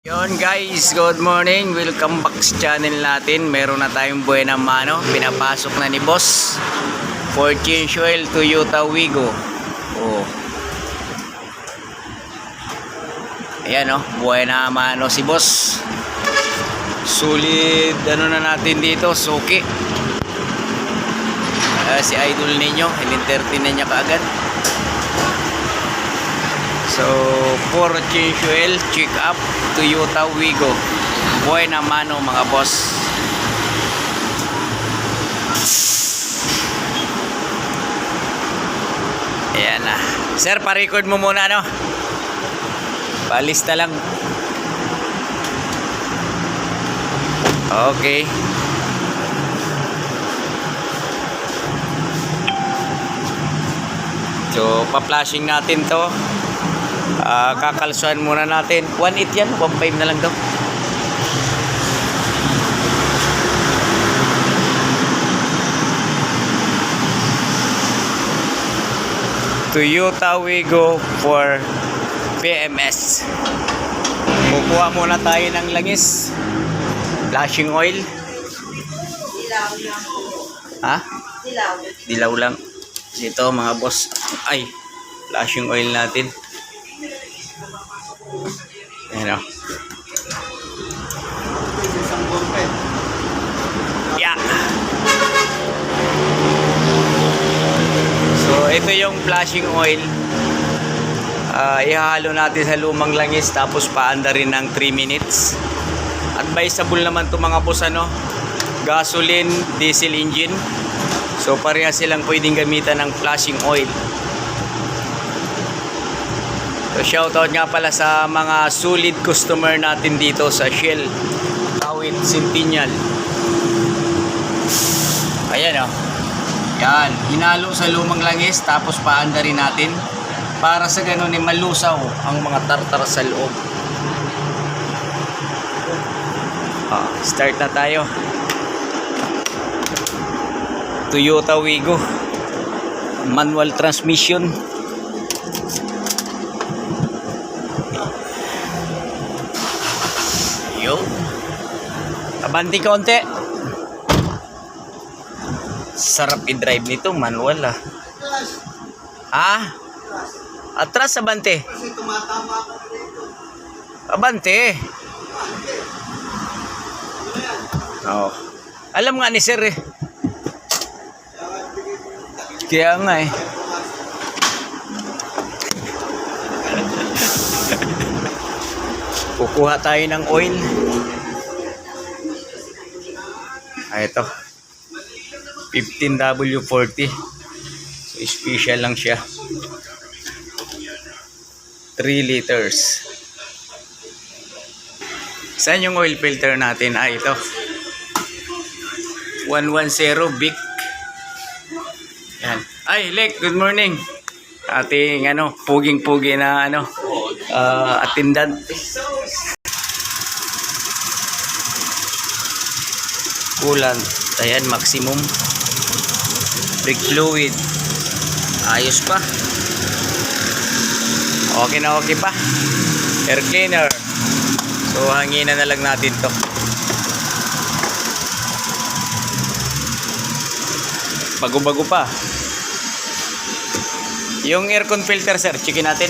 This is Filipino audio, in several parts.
Yon guys, good morning. Welcome back sa channel natin. Meron na tayong buena mano. Pinapasok na ni boss. Fortune Fuel Toyota Wigo. Oh. Ayan oh, buena mano si boss. Sulit ano na natin dito, suki. Si idol ninyo, in-entertain na niya kaagad. So, Fortune Fuel check up Toyota Wigo. Buena mano mga boss. Ayan na. Sir, pa-record mo muna no? Palista lang. Okay. So, pa-flashing natin to. Kakalsuan muna natin. 1.8 yan, 1.5 na lang daw. Toyota Wigo for PMS. Kukuha muna tayo ng langis. Flashing oil. Dilaw lang. Ha? Dilaw. Dilaw lang. Ito mga boss. Ay, flashing oil natin. Ayan o. Yeah. So, ito yung flashing oil. Ihahalo natin sa lumang langis tapos paanda rin ng 3 minutes. Advisable naman to mga boss ano. Gasoline, diesel engine. So, pareha silang pwedeng gamitan ng flashing oil. So, shoutout nga pala sa mga solid customer natin dito sa Shell Kawit Centennial. Ayan o. Yan. Hinalo sa lumang langis tapos paanda rin natin para sa ganun malusaw ang mga tartar sa loob. Start na tayo. Toyota Wigo. Manual transmission. Abanti konti. Sarap i-drive nito, manual ah. Ah? Atras abante. Abante. Oh. Alam nga ni sir eh. Kaya nga eh. Kukuha tayo ng oil. Ito 15W40. So, special lang siya. 3 liters. Saan yung oil filter natin? Ito 110 Bic. Yan. Ay Lek, good morning. Ating puging-pugi na attendant. Coolant, ayan, maximum. Brake fluid, ayos pa. Okay na okay pa. Air cleaner, so hanginan na lang natin to. Bago-bago pa. Yung aircon filter sir, checkin natin.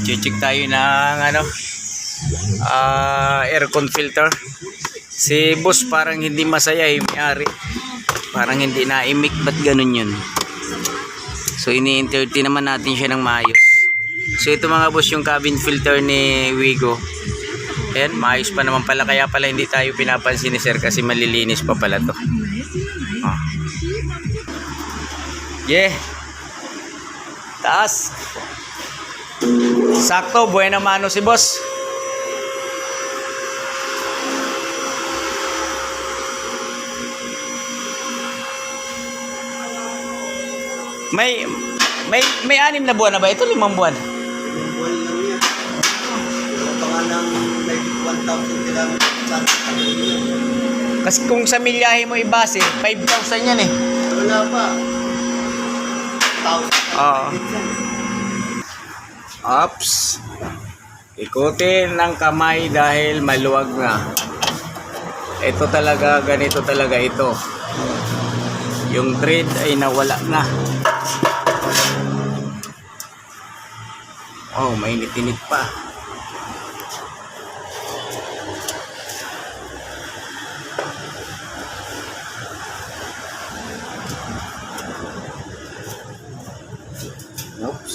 Check tayo ng aircon filter. Si boss parang hindi masaya yung may-ari. Parang hindi naimik, ba't ganun yun? So ini-entertain naman natin siya ng maayos. So ito mga boss yung cabin filter ni Wigo. Ayan, maayos pa naman pala, kaya pala hindi tayo pinapansin ni sir kasi malilinis pa pala to. Yeah. Taas. Sakto, buena mano si boss. May 6 na buwan na ba? Ito 5 buwan. 5 buwan lang yan. Ito pa nga ng 1,000 kilometers. Kasi kung sa milyahe mo ibase, 5,000 yan eh. Wala pa. 1,000. Oo. Ops. Ikutin ng kamay dahil maluwag na. Ito talaga, ganito talaga ito. Yung thread ay nawala na. Oh, mainit-init pa. Oops.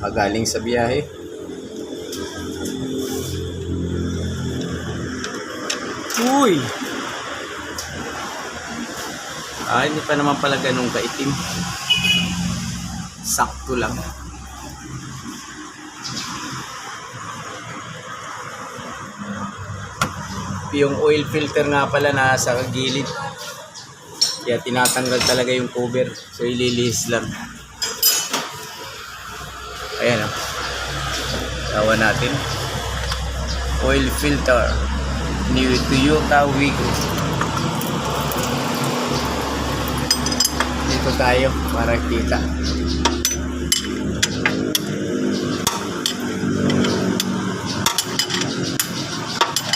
Magaling sa biyahe. Uy! Hindi pa naman pala ganun kaitim. Sakto lang. Yung oil filter nga pala nasa gilid. Kaya tinatanggal talaga yung cover. So ililihis lang. Ayan o. Tawa natin. Oil filter. New Toyota Wigo. Dito tayo para kita.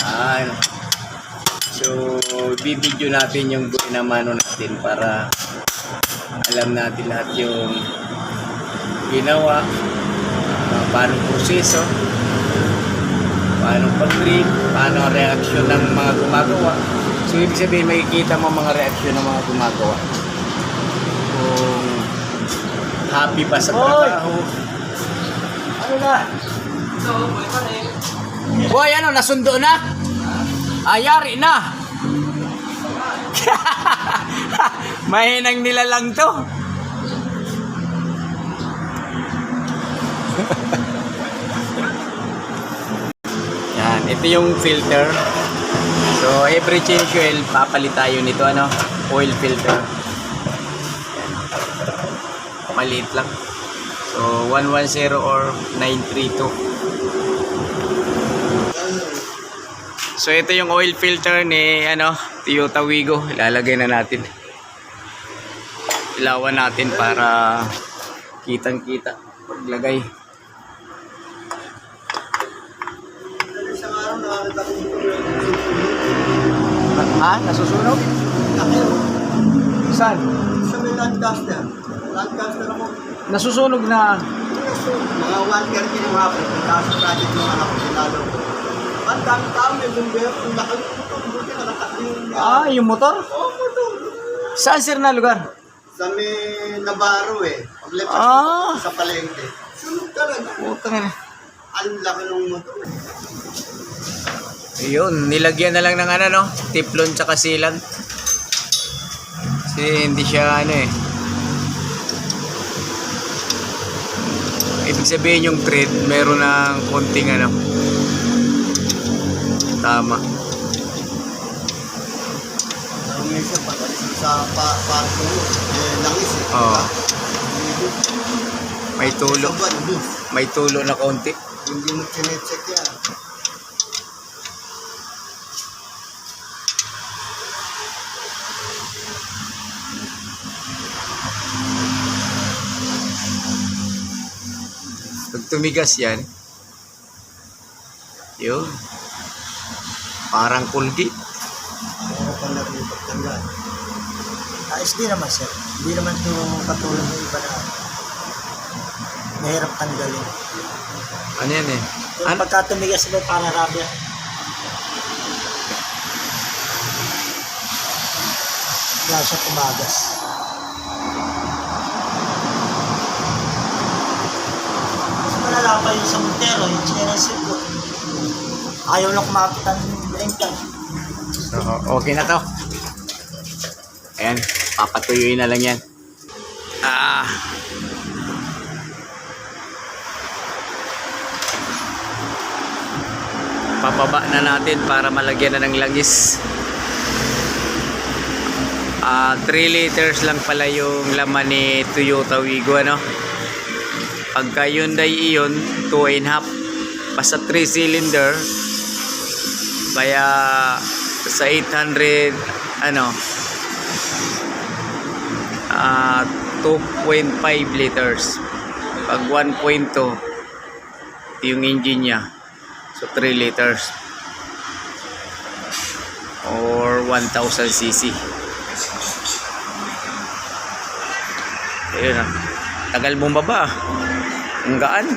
Ayan. So, bibidyo natin yung buhay na mano natin para alam natin lahat yung ginawa, paano proseso, paano pag-green, paano ang reaksyon ng mga gumagawa. So, ibig sabihin, makikita mo mga reaksyon ng mga gumagawa. Kung happy pa sa trabaho. Ano na? Boy, ano, nasundo na? Ayari na. Mahinang nila lang to. Yan, ito yung filter. So every change oil, papalit tayo nito, ano, oil filter. Yan. Maliit lang. So 110 or 932. So ito yung oil filter ni Toyota Wigo. Ilalagay na natin. Ilawan natin para kitang-kita paglagay. Isang araw nakakita ko dito. Nasusunog? Laki. Saan? Sa may Lancaster. Lancaster ako. Nasusunog na. Mga 1:30 ng hapon. Tapos sa project ng anak ko, sinalo ko. Ang dami tao, may bumbero. Ang laki ng motor. Buti na nakakin yung... Yung motor? Oo, motor. Saan sir na lugar? Sa may Navarro eh. Paglepas Ah. ko sa palengke. Sunog talaga. Putang ina. Ang laki ng motor. Ayun, nilagyan na lang ng tiplon tsaka sealant. Kasi hindi siya ibig sabihin yung thread meron ng konting tama. Ang minsan pag-alis sa parko, langis eh. Oo. May tulo. Sa buwan, bus. May tulo na konti. Hindi mo chinecheck yan. Pag tumigas yan, yun. Parang kulgi. Pero pag natin pagtanggal. Ayos din naman sir. Hindi naman ito katulad ng iba na mahirap tanggalin. Ano yan eh? Yung pagka tumigas mo parang rabia. Wala siya tumagas. Mas malala pa yung sa Montero, yung chineresip ko. Ayaw lang kumapit ang blinker. So, okay na to. Ayan, papatuyuin na lang yan. Papaba na natin para malagyan na ng langis. 3 liters lang pala yung laman ni Toyota Wigo, Pagka Hyundai Ion, 2.5. Basta 3 cylinder. Kaya sa 800 ano 2.5 liters. Pag 1.2 yung engine niya, so 3 liters or 1000 cc. Ayun na, tagal bumaba, ang gaan.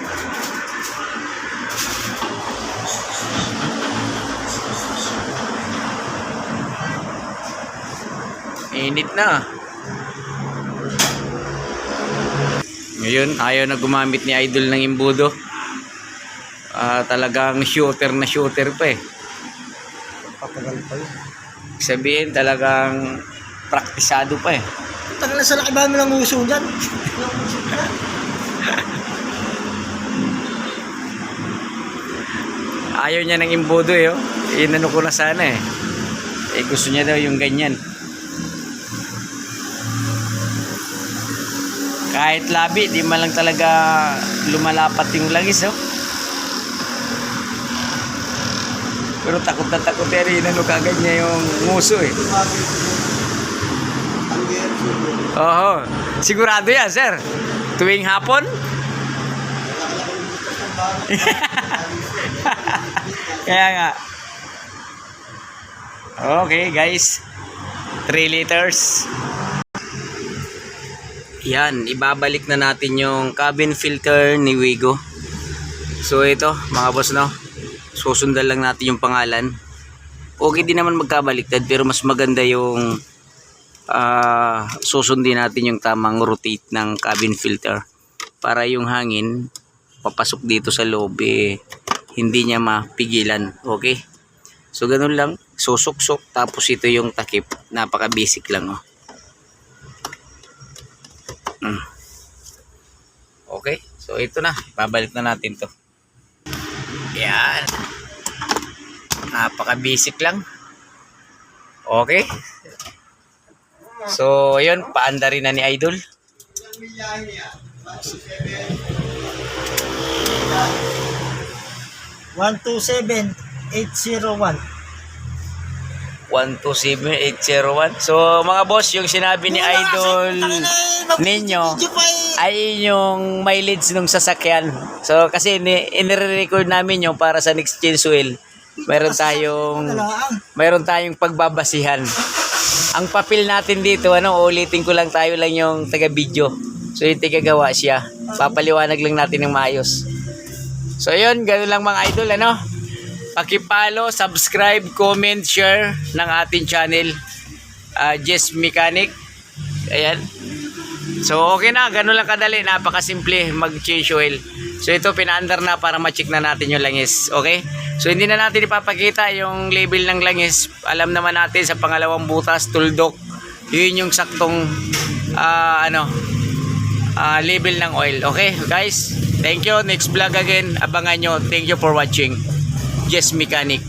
Init na. Ngayon, ayaw na gumamit ni Idol ng imbudo. Talagang shooter na shooter pa eh. Patagal pa yun. Sabihin, talagang praktisado pa eh. Tagal na sa laki ba mo lang uso dyan? Ayaw niya ng imbudo eh. Oh. Inano ko na sana eh. Gusto niya daw yung ganyan. Kahit labi, di man lang talaga lumalapat yung langis, oh. Pero takot na takot yan, inano kagad niya yung nguso, eh. Oo, sigurado yan, sir. Tuwing hapon? Kaya nga. Okay, guys. 3 liters. Yan, ibabalik na natin yung cabin filter ni Wigo. So ito, mga boss, no, susundan lang natin yung pangalan. Okay din naman magkabaliktad, pero mas maganda yung susundin natin yung tamang rotate ng cabin filter para yung hangin papasok dito sa loob hindi niya mapigilan. Okay, so ganun lang, susuksok, tapos ito yung takip. Napaka basic lang, oh. Okay, so ito na, babalik na natin to. Yan, napaka basic lang. Okay, so ayun, paanda rin na ni Idol. 127,801. 127,801. So mga boss, yung sinabi ni Idol ninyo ay yung mileage ng sasakyan. So kasi inire-record namin yung para sa next change oil. Mayroon tayong pagbabasihan. Ang papel natin dito, ulitin ko lang, tayo lang yung taga-video. So yung taga-gawa siya. Papaliwanag lang natin ng maayos. So yun, ganoon lang mga idol, Paki-follow, subscribe, comment, share ng ating channel, Jess Mechanic. Ayan. So okay na, gano'n lang kadali, napakasimple mag-change oil. So ito pinaandar na para ma-check na natin yung langis. Okay? So hindi na natin ipapakita yung label ng langis. Alam naman natin sa pangalawang butas, tuldok. Yun yung saktong label ng oil. Okay guys? Thank you. Next vlog again. Abangan nyo. Thank you for watching. Jess Mechanic.